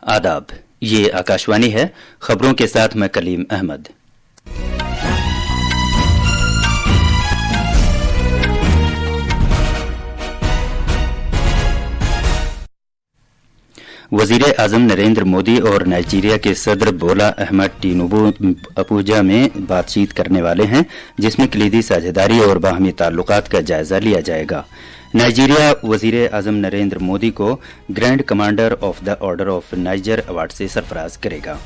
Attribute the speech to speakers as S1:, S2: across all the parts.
S1: आदाब, ये आकाशवाणी है। खबरों के साथ मैं कलीम अहमद। वजीर आजम नरेंद्र मोदी और नाइजीरिया के सदर बोला अहमद टिनुबू अबूजा में बातचीत करने वाले हैं, जिसमें कलीदी साझेदारी और बाहमी ताल्लुकात का जायजा लिया जाएगा। नाइजीरिया वजीर आजम नरेंद्र मोदी को grand commander of the order of niger award से सरफराज करेगा।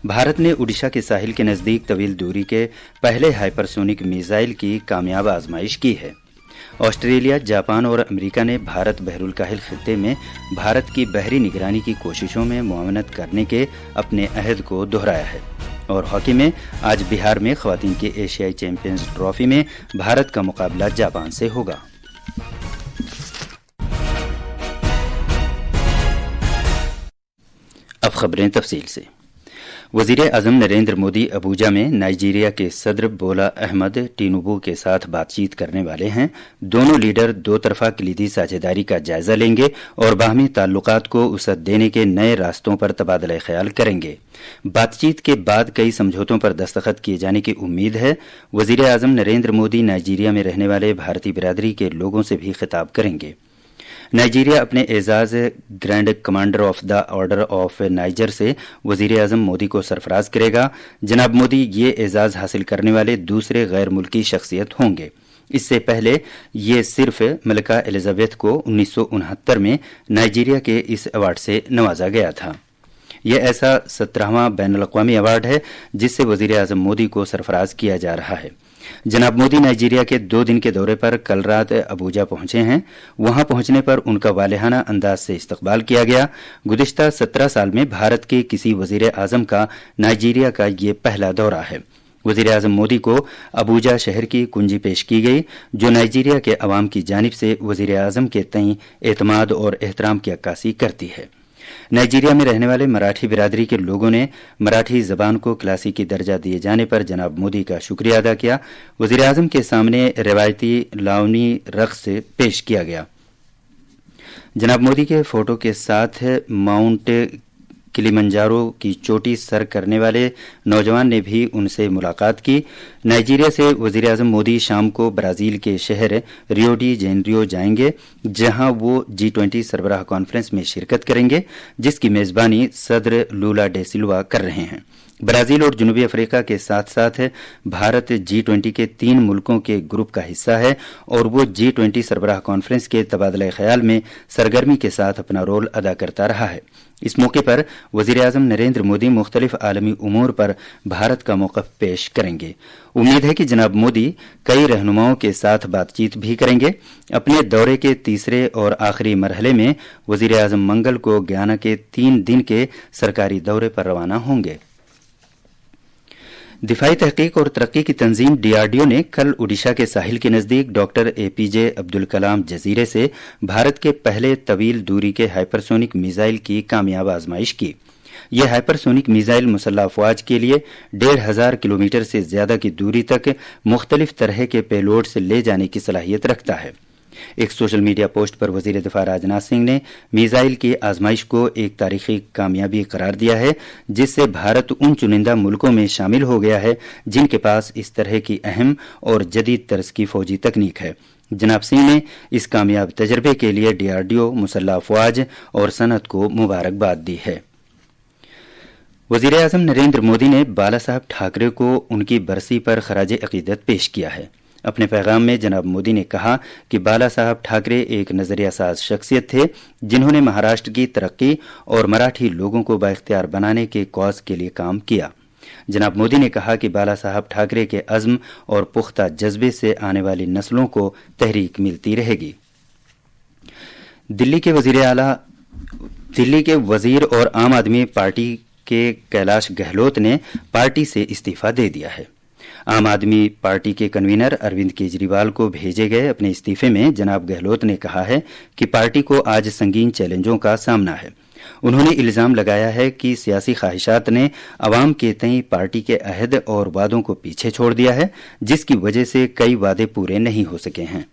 S1: भारत ने ओडिशा के साहिल के नजदीक तवील दूरी के पहले हाइपरसोनिक मिसाइल की कामयाब आजमाइश की है। ऑस्ट्रेलिया, जापान और अमेरिका ने भारत बहरुल-काहिल खित्ते में भारत की बहरी निगरानी की कोशिशों में मुआवनत करने के अपने अहद को दोहराया है। और हॉकी में आज बिहार में खवातीन की एशियाई चैंपियंस ट्रॉफी में भारत का मुकाबला जापान से होगा। अब खबरें तफसील से। वजीर आजम नरेंद्र मोदी अबूजा में नाइजीरिया के सदर बोला अहमद टिनुबू के साथ बातचीत करने वाले हैं। दोनों लीडर दो तरफा कलीदी साझेदारी का जायजा लेंगे और बाहमी ताल्लुकात को वसअत देने के नए रास्तों पर तबादला ख्याल करेंगे। बातचीत के बाद कई समझौतों पर दस्तखत किए जाने की उम्मीद है। वजीर आजम नरेंद्र मोदी नाइजीरिया में रहने वाले भारतीय बिरादरी के लोगों से भी खिताब करेंगे। नाइजीरिया अपने एजाज grand commander of the order of Niger से वजीर आजम मोदी को सरफराज करेगा। जनाब मोदी ये एजाज हासिल करने वाले दूसरे गैर मुल्की शख्सियत होंगे। इससे पहले ये सिर्फ मलका एलिजाबेथ को 1969 में नाइजीरिया के इस अवार्ड से नवाजा गया था। यह ऐसा 17वां बैनुल अक़वामी अवार्ड है जिससे वजीर आजम मोदी को सरफराज किया जा रहा है। जनाब मोदी नाइजीरिया के 2 दिन के दौरे पर कल रात अबूजा पहुंचे हैं। वहां पहुंचने पर उनका वालिहाना अंदाज से इस्तकबाल किया गया। गुज़िश्ता 17 साल में भारत के किसी वजीर आजम का नाइजीरिया का ये पहला दौरा है। वजीर आजम मोदी को अबूजा शहर की कुंजी पेश की गई, जो नाइजीरिया के अवाम की जानिब से वजीर आजम के तईं एतमाद और एहतराम की अक्कासी करती है। नाइजीरिया में रहने वाले मराठी बिरादरी के लोगों ने मराठी जबान को क्लासिकी दर्जा दिए जाने पर जनाब मोदी का शुक्रिया अदा किया। वजीर आजम के सामने रिवायती लावनी रक्स पेश किया गया। जनाब मोदी के फोटो के साथ माउंट किलिमंजारो की चोटी सर करने वाले नौजवान ने भी उनसे मुलाकात की। नाइजीरिया से वजीर आजम मोदी शाम को ब्राजील के शहर रियो डी जेनेरियो जाएंगे, जहां वो G20 सरबराह कॉन्फ्रेंस में शिरकत करेंगे, जिसकी मेजबानी सदर लूला डे सिल्वा कर रहे हैं। ब्राजील और जनूबी अफ्रीका के साथ साथ भारत G20 के 3 मुल्कों के ग्रुप का हिस्सा है और वो G20 सरबराह कॉन्फ्रेंस के तबादला ख्याल में सरगर्मी के साथ अपना रोल अदा करता रहा है। इस मौके पर वजीर आजम नरेंद्र मोदी मुख्तलिफ आलमी उमूर पर भारत का मौक़िफ़ पेश करेंगे। उम्मीद है कि जनाब मोदी कई रहनुमाओं के साथ बातचीत भी करेंगे। अपने दौरे के तीसरे और आखिरी मरहले में वजीर आजम मंगल को गयाना के 3 दिन के सरकारी दौरे पर रवाना होंगे। दिफाई तहकीक और तरक्की की तंजीम DRDO ने कल ओडिशा के साहिल के नजदीक डॉक्टर APJ अब्दुल कलाम जजीरे से भारत के पहले तवील दूरी के हाइपरसोनिक मिसाइल की कामयाब आजमाइश की। यह हाइपरसोनिक मिसाइल मुसल्लह अफवाज के लिए 1500 किलोमीटर से ज्यादा की दूरी तक मुख्तलिफ तरह के पेलोड से ले जाने की सलाहियत रखता है। एक सोशल मीडिया पोस्ट पर वजीर दिफा राजनाथ सिंह ने मिसाइल की आजमाइश को एक तारीखी कामयाबी करार दिया है, जिससे भारत उन चुनिंदा मुल्कों में शामिल हो गया है जिनके पास इस तरह की अहम और जदीद तर्ज की फौजी तकनीक है। जनाब सिंह ने इस कामयाब तजर्बे के लिए DRDO, मुसल्लह अफवाज और सनत को मुबारकबाद दी है। वजीर आजम नरेंद्र मोदी ने बाला साहब ठाकरे को उनकी बरसी पर खराज अकीदत पेश किया है। अपने पैगाम में जनाब मोदी ने कहा कि बाला साहब ठाकरे एक नजरिया साज शख्सियत थे, जिन्होंने महाराष्ट्र की तरक्की और मराठी लोगों को बाइख्तियार बनाने के कौज के लिए काम किया। जनाब मोदी ने कहा कि बाला साहब ठाकरे के अज़्म और पुख्ता जज्बे से आने वाली नस्लों को तहरीक मिलती रहेगी। दिल्ली के वजीर और आम आदमी पार्टी के कैलाश गहलोत ने पार्टी से इस्तीफा दे दिया है। आम आदमी पार्टी के कन्वीनर अरविंद केजरीवाल को भेजे गए अपने इस्तीफे में जनाब गहलोत ने कहा है कि पार्टी को आज संगीन चैलेंजों का सामना है। उन्होंने इल्जाम लगाया है कि सियासी ख्वाहिशात ने अवाम के तई पार्टी के अहद और वादों को पीछे छोड़ दिया है, जिसकी वजह से कई वादे पूरे नहीं हो सके हैं।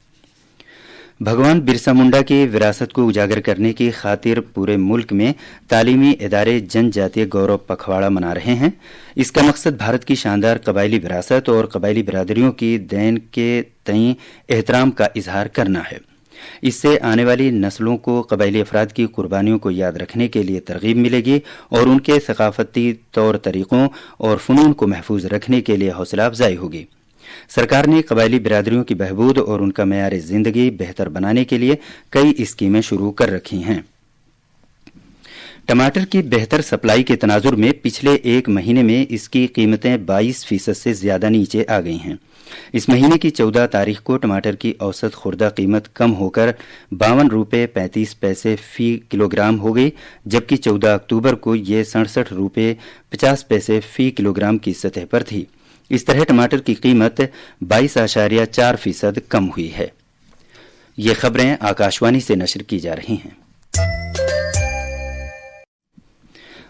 S1: भगवान बिरसा मुंडा की विरासत को उजागर करने की खातिर पूरे मुल्क में तालीमी इदारे जनजातीय गौरव पखवाड़ा मना रहे हैं। इसका मकसद भारत की शानदार कबायली विरासत और कबायली बिरादरियों की देन के तईं एहतराम का इजहार करना है। इससे आने वाली नस्लों को कबायली अफराद की कुर्बानियों को याद रखने के लिए तरगीब मिलेगी और उनके सकाफती तौर तरीकों और फ़नून को महफूज रखने के लिए हौसला अफजाई होगी। सरकार ने कबायली बिरादरियों की बहबूद और उनका मयार जिंदगी बेहतर बनाने के लिए कई स्कीमें शुरू कर रखी हैं। टमाटर की बेहतर सप्लाई के तनाजुर में पिछले एक महीने में इसकी कीमतें 22% से ज्यादा नीचे आ गई हैं। इस महीने की 14 तारीख को टमाटर की औसत खुर्दा कीमत कम होकर 52 रुपये 35 पैसे फी किलोग्राम हो गई, जबकि 14 अक्टूबर को ये 67 रुपये 50 पैसे फी किलोग्राम की सतह पर थी। इस तरह टमाटर की कीमत 22.4% कम हुई है। ये खबरें आकाशवाणी से नशर की जा रही हैं।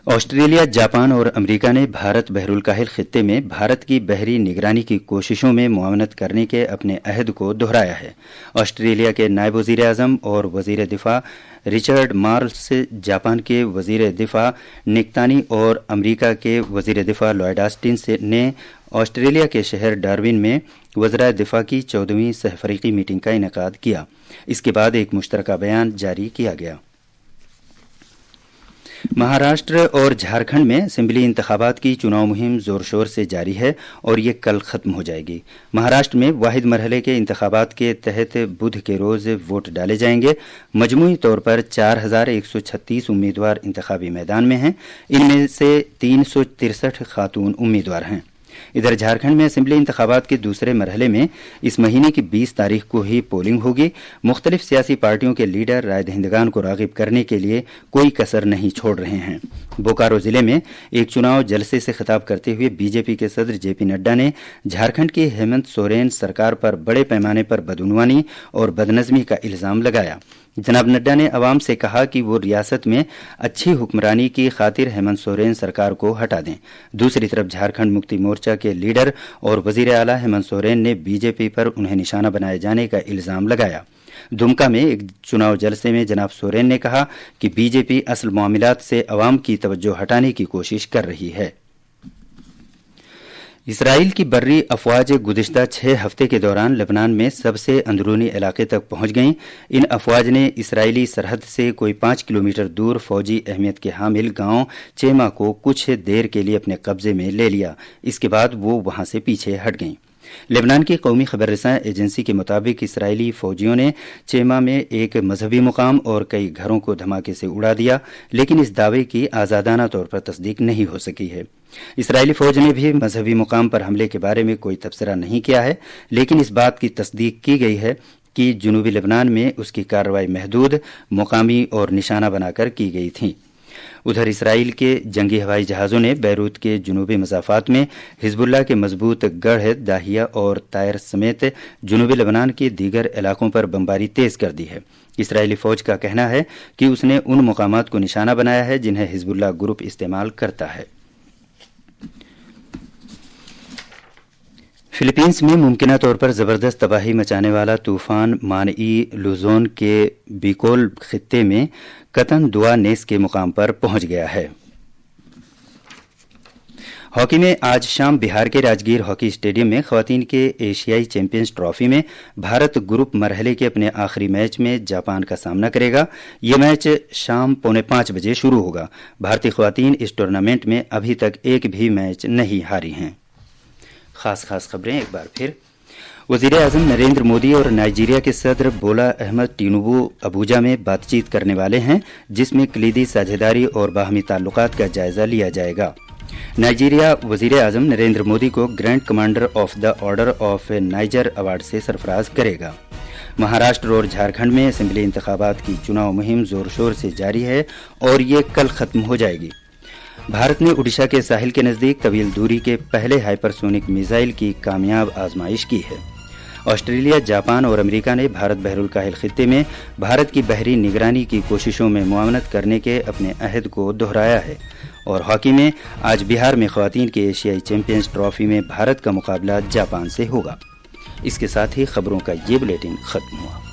S1: ऑस्ट्रेलिया, जापान और अमेरिका ने भारत बहरुल काहिल खित्ते में भारत की बहरी निगरानी की कोशिशों में मुआवनत करने के अपने अहद को दोहराया है। ऑस्ट्रेलिया के नायब वजीर आजम और वजीर दिफा रिचर्ड मार्ल्स, जापान के वजीर दिफा निकतानी और अमेरिका के वजीर दिफा लॉयड ऑस्टिन ने ऑस्ट्रेलिया के शहर डार्विन में वज़राए दिफा की 14वीं सहफरीकी मीटिंग का इनेकाद किया। इसके बाद एक मुश्तरका बयान जारी किया गया। महाराष्ट्र और झारखंड में असेंबली इंतखाबात की चुनाव मुहिम जोर शोर से जारी है और ये कल खत्म हो जाएगी। महाराष्ट्र में वाहिद मरहले के इंतखाबात के तहत बुध के रोज वोट डाले जाएंगे। मजमूई तौर पर 4136 उम्मीदवार इंतखाबी मैदान में हैं। इनमें से 363 खातून उम्मीदवार हैं। इधर झारखंड में असेंबली इंतखाबात के दूसरे मरहले में इस महीने की 20 तारीख को ही पोलिंग होगी। मुख्तलिफ सियासी पार्टियों के लीडर राय दहिंदगान को रागिब करने के लिए कोई कसर नहीं छोड़ रहे हैं। बोकारो जिले में एक चुनाव जलसे से खिताब करते हुए बीजेपी के सदर जेपी नड्डा ने झारखंड की हेमंत सोरेन सरकार पर बड़े पैमाने पर बदउनवानी और बदनज़मी का इल्जाम लगाया। जनाब नड्डा ने अवाम से कहा कि वो रियासत में अच्छी हुक्मरानी की खातिर हेमंत सोरेन सरकार को हटा दें। दूसरी तरफ झारखंड मुक्ति मोर्चा के लीडर और वजीर आला हेमंत सोरेन ने बीजेपी पर उन्हें निशाना बनाए जाने का इल्जाम लगाया। दुमका में एक चुनाव जलसे में जनाब सोरेन ने कहा कि बीजेपी असल मामलात से अवाम की तवज्जो हटाने की कोशिश कर रही है। इसराइल की बर्री अफवाज गुज़िश्ता 6 हफ्ते के दौरान लेबनान में सबसे अंदरूनी इलाके तक पहुंच गईं। इन अफवाज ने इसराइली सरहद से कोई 5 किलोमीटर दूर फौजी अहमियत के हामिल गांव चेमा को कुछ देर के लिए अपने कब्जे में ले लिया। इसके बाद वो वहां से पीछे हट गईं। लेबनान की कौमी खबर रसां एजेंसी के मुताबिक इसराइली फौजियों ने चेमा में एक मजहबी मुकाम और कई घरों को धमाके से उड़ा दिया, लेकिन इस दावे की आज़ादाना तौर पर तस्दीक नहीं हो सकी है। इसराइली फौज ने भी मजहबी मुकाम पर हमले के बारे में कोई तबसरा नहीं किया है, लेकिन इस बात की तस्दीक की गई है कि जुनूबी लेबनान में उसकी कार्रवाई महदूद, मुकामी और निशाना बनाकर की गई थी। उधर इसराइल के जंगी हवाई जहाज़ों ने बैरूत के जुनूबी मसाफात में हिजबुल्लाह के मजबूत गढ़ दाहिया और तायर समेत जुनूबी लेबनान के दीगर इलाकों पर बमबारी तेज कर दी है। इसराइली फौज का कहना है कि उसने उन मुकामात को निशाना बनाया है जिन्हें हिजबुल्लाह ग्रुप इस्तेमाल करता है। फिलीपींस में मुमकिना तौर पर ज़बरदस्त तबाही मचाने वाला तूफान मानई लुजोन के बिकोल खित्ते में कतन दुआ नेस के मुकाम पर पहुंच गया है। हॉकी में आज शाम बिहार के राजगीर हॉकी स्टेडियम में खवातीन के एशियाई चैंपियंस ट्रॉफी में भारत ग्रुप मरहले के अपने आखिरी मैच में जापान का सामना करेगा। ये मैच शाम 4:45 बजे शुरू होगा। भारतीय खवातीन इस टूर्नामेंट में अभी तक एक भी मैच नहीं हारी हैं। खास खबरें एक बार फिर। वजीर आजम नरेंद्र मोदी और नाइजीरिया के सदर बोला अहमद टिनुबू अबूजा में बातचीत करने वाले हैं, जिसमें कलीदी साझेदारी और बाहमी ताल्लुकात का जायजा लिया जाएगा। नाइजीरिया वजीर आजम नरेंद्र मोदी को grand commander of the order of niger award से सरफराज करेगा। महाराष्ट्र और झारखंड में असेंबली इंतखाबात की चुनाव मुहिम जोर शोर से जारी है और ये कल खत्म हो जाएगी। भारत ने ओडिशा के साहिल के नज़दीक तवील दूरी के पहले हाइपरसोनिक मिसाइल की कामयाब आजमाइश की है। ऑस्ट्रेलिया, जापान और अमेरिका ने भारत बहरुल काहिल खित्ते में भारत की बहरी निगरानी की कोशिशों में मुआवनत करने के अपने अहद को दोहराया है। और हॉकी में आज बिहार में खवातीन के एशियाई चैंपियंस ट्रॉफी में भारत का मुकाबला जापान से होगा। इसके साथ ही खबरों का ये बुलेटिन खत्म हुआ।